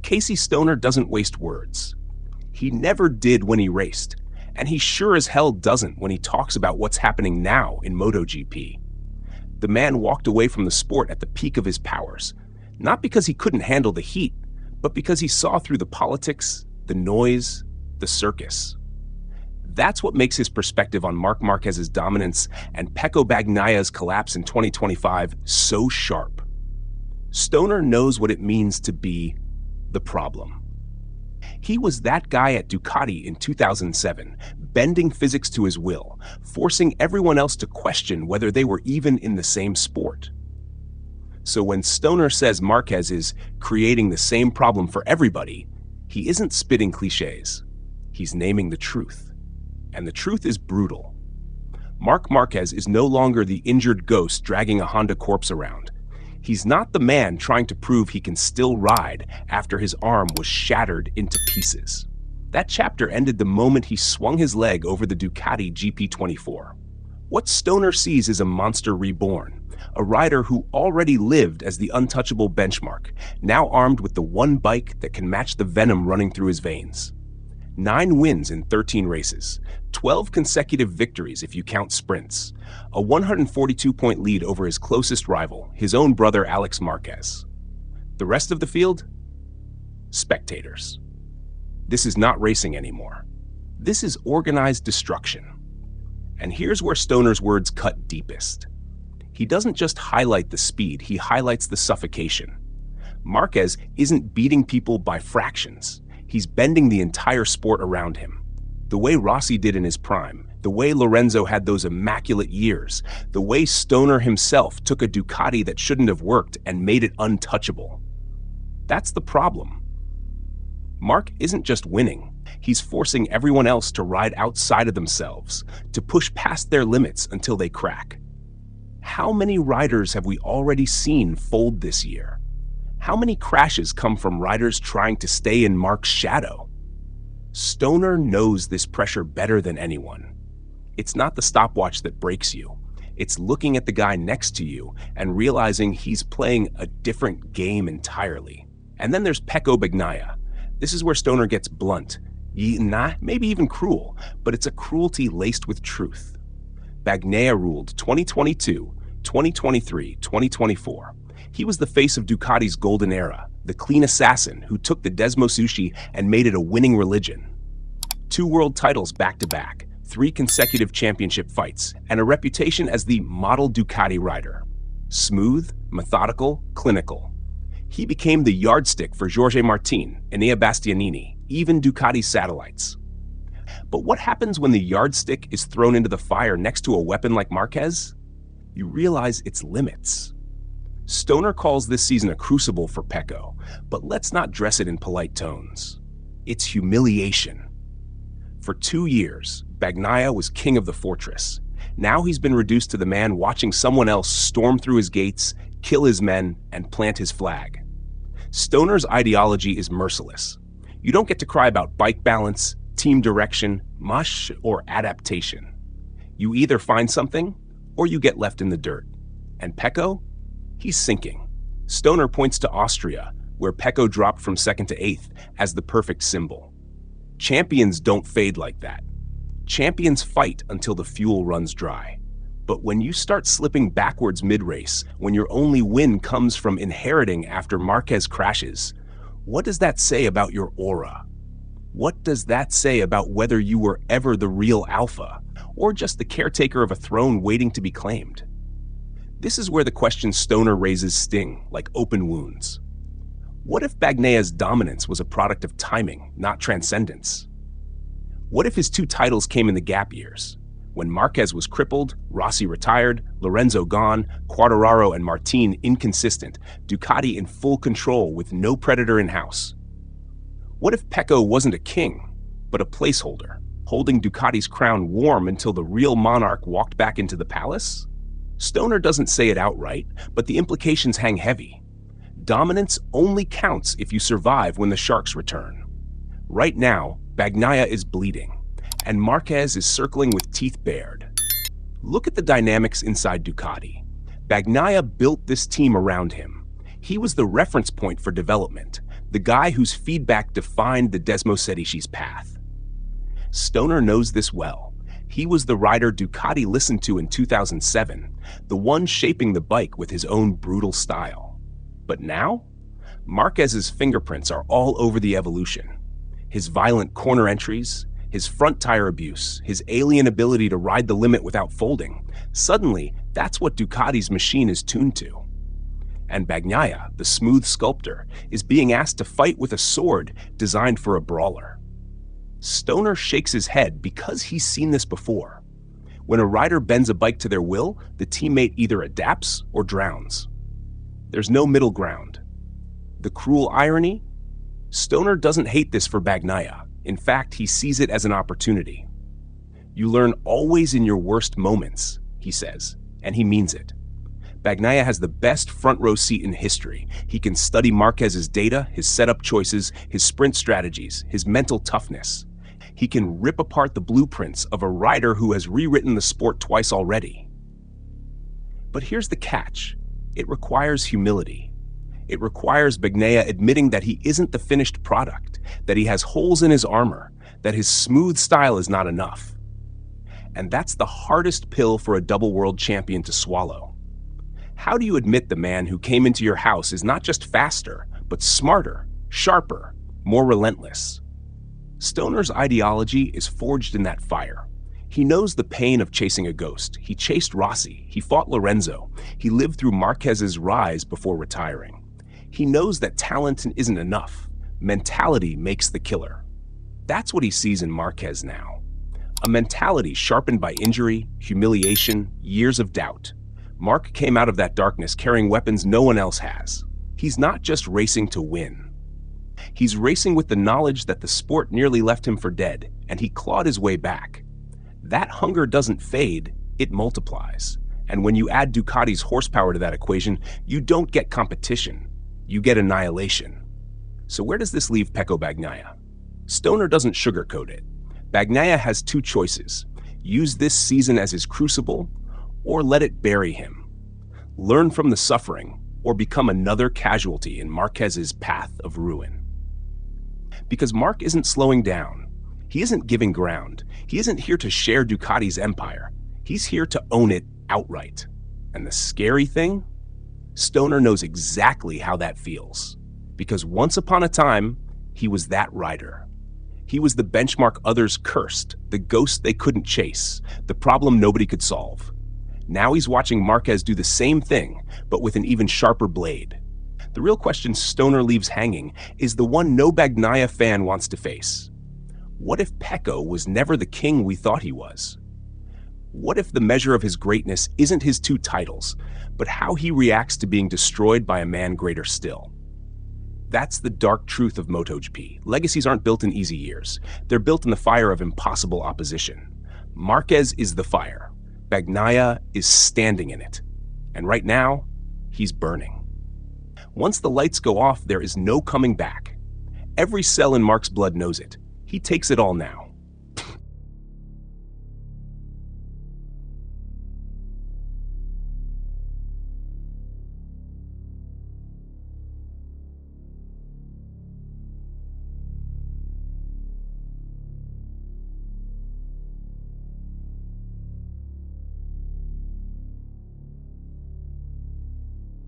Casey Stoner doesn't waste words. He never did when he raced, and he sure as hell doesn't when he talks about what's happening now in MotoGP. The man walked away from the sport at the peak of his powers, not because he couldn't handle the heat, but because he saw through the politics, the noise, the circus. That's what makes his perspective on Marc Marquez's dominance and Pecco Bagnaia's collapse in 2025 so sharp. Stoner knows what it means to be the problem. He was that guy at Ducati in 2007, bending physics to his will, forcing everyone else to question whether they were even in the same sport. So when Stoner says Marquez is creating the same problem for everybody, he isn't spitting cliches. He's naming the truth. And the truth is brutal. Marc Marquez is no longer the injured ghost dragging a Honda corpse around. He's not the man trying to prove he can still ride after his arm was shattered into pieces. That chapter ended the moment he swung his leg over the Ducati GP24. What Stoner sees is a monster reborn, a rider who already lived as the untouchable benchmark, now armed with the one bike that can match the venom running through his veins. 9 wins in 13 races, 12 consecutive victories if you count sprints, a 142-point lead over his closest rival, his own brother Alex Marquez. The rest of the field? Spectators. This is not racing anymore. This is organized destruction. And here's where Stoner's words cut deepest. He doesn't just highlight the speed, he highlights the suffocation. Marquez isn't beating people by fractions. He's bending the entire sport around him. The way Rossi did in his prime, the way Lorenzo had those immaculate years, the way Stoner himself took a Ducati that shouldn't have worked and made it untouchable. That's the problem. Marc isn't just winning, he's forcing everyone else to ride outside of themselves, to push past their limits until they crack. How many riders have we already seen fold this year? How many crashes come from riders trying to stay in Marc's shadow? Stoner knows this pressure better than anyone. It's not the stopwatch that breaks you. It's looking at the guy next to you and realizing he's playing a different game entirely. And then there's Pecco Bagnaia. This is where Stoner gets blunt, maybe even cruel, but it's a cruelty laced with truth. Bagnaia ruled 2022, 2023, 2024. He was the face of Ducati's golden era, the clean assassin who took the Desmosushi and made it a winning religion. 2 world titles back-to-back, 3 consecutive championship fights, and a reputation as the model Ducati rider. Smooth, methodical, clinical. He became the yardstick for Jorge Martin, Enea Bastianini, even Ducati's satellites. But what happens when the yardstick is thrown into the fire next to a weapon like Marquez? You realize its limits. Stoner calls this season a crucible for Pecco, but let's not dress it in polite tones. It's humiliation. For 2 years, Bagnaia was king of the fortress. Now he's been reduced to the man watching someone else storm through his gates, kill his men, and plant his flag. Stoner's ideology is merciless. You don't get to cry about bike balance, team direction, mush, or adaptation. You either find something, or you get left in the dirt. And Pecco? He's sinking. Stoner points to Austria, where Pecco dropped from 2nd to 8th, as the perfect symbol. Champions don't fade like that. Champions fight until the fuel runs dry. But when you start slipping backwards mid-race, when your only win comes from inheriting after Marquez crashes, what does that say about your aura? What does that say about whether you were ever the real alpha, or just the caretaker of a throne waiting to be claimed? This is where the question Stoner raises sting, like open wounds. What if Bagnaia's dominance was a product of timing, not transcendence? What if his 2 titles came in the gap years? When Marquez was crippled, Rossi retired, Lorenzo gone, Quartararo and Martin inconsistent, Ducati in full control with no predator in-house? What if Pecco wasn't a king, but a placeholder, holding Ducati's crown warm until the real monarch walked back into the palace? Stoner doesn't say it outright, but the implications hang heavy. Dominance only counts if you survive when the sharks return. Right now, Bagnaia is bleeding, and Marquez is circling with teeth bared. Look at the dynamics inside Ducati. Bagnaia built this team around him. He was the reference point for development, the guy whose feedback defined the Desmosedici's path. Stoner knows this well. He was the rider Ducati listened to in 2007, the one shaping the bike with his own brutal style. But now, Marquez's fingerprints are all over the evolution. His violent corner entries, his front tire abuse, his alien ability to ride the limit without folding. Suddenly, that's what Ducati's machine is tuned to. And Bagnaia, the smooth sculptor, is being asked to fight with a sword designed for a brawler. Stoner shakes his head because he's seen this before. When a rider bends a bike to their will, the teammate either adapts or drowns. There's no middle ground. The cruel irony? Stoner doesn't hate this for Bagnaia. In fact, he sees it as an opportunity. You learn always in your worst moments, he says, and he means it. Bagnaia has the best front row seat in history. He can study Marquez's data, his setup choices, his sprint strategies, his mental toughness. He can rip apart the blueprints of a rider who has rewritten the sport twice already. But here's the catch. It requires humility. It requires Bagnaia admitting that he isn't the finished product, that he has holes in his armor, that his smooth style is not enough. And that's the hardest pill for a double world champion to swallow. How do you admit the man who came into your house is not just faster, but smarter, sharper, more relentless? Stoner's ideology is forged in that fire. He knows the pain of chasing a ghost. He chased Rossi. He fought Lorenzo. He lived through Marquez's rise before retiring. He knows that talent isn't enough. Mentality makes the killer. That's what he sees in Marquez now. A mentality sharpened by injury, humiliation, years of doubt. Marc came out of that darkness carrying weapons no one else has. He's not just racing to win. He's racing with the knowledge that the sport nearly left him for dead, and he clawed his way back. That hunger doesn't fade, it multiplies. And when you add Ducati's horsepower to that equation, you don't get competition. You get annihilation. So where does this leave Pecco Bagnaia? Stoner doesn't sugarcoat it. Bagnaia has two choices. Use this season as his crucible, or let it bury him. Learn from the suffering, or become another casualty in Marquez's path of ruin. Because Marc isn't slowing down. He isn't giving ground. He isn't here to share Ducati's empire. He's here to own it outright. And the scary thing? Stoner knows exactly how that feels. Because once upon a time, he was that rider. He was the benchmark others cursed, the ghost they couldn't chase, the problem nobody could solve. Now he's watching Marquez do the same thing, but with an even sharper blade. The real question Stoner leaves hanging is the one no Bagnaia fan wants to face. What if Pecco was never the king we thought he was? What if the measure of his greatness isn't his two titles, but how he reacts to being destroyed by a man greater still? That's the dark truth of MotoGP. Legacies aren't built in easy years. They're built in the fire of impossible opposition. Marquez is the fire. Bagnaia is standing in it. And right now, he's burning. Once the lights go off, there is no coming back. Every cell in Marc's blood knows it. He takes it all now.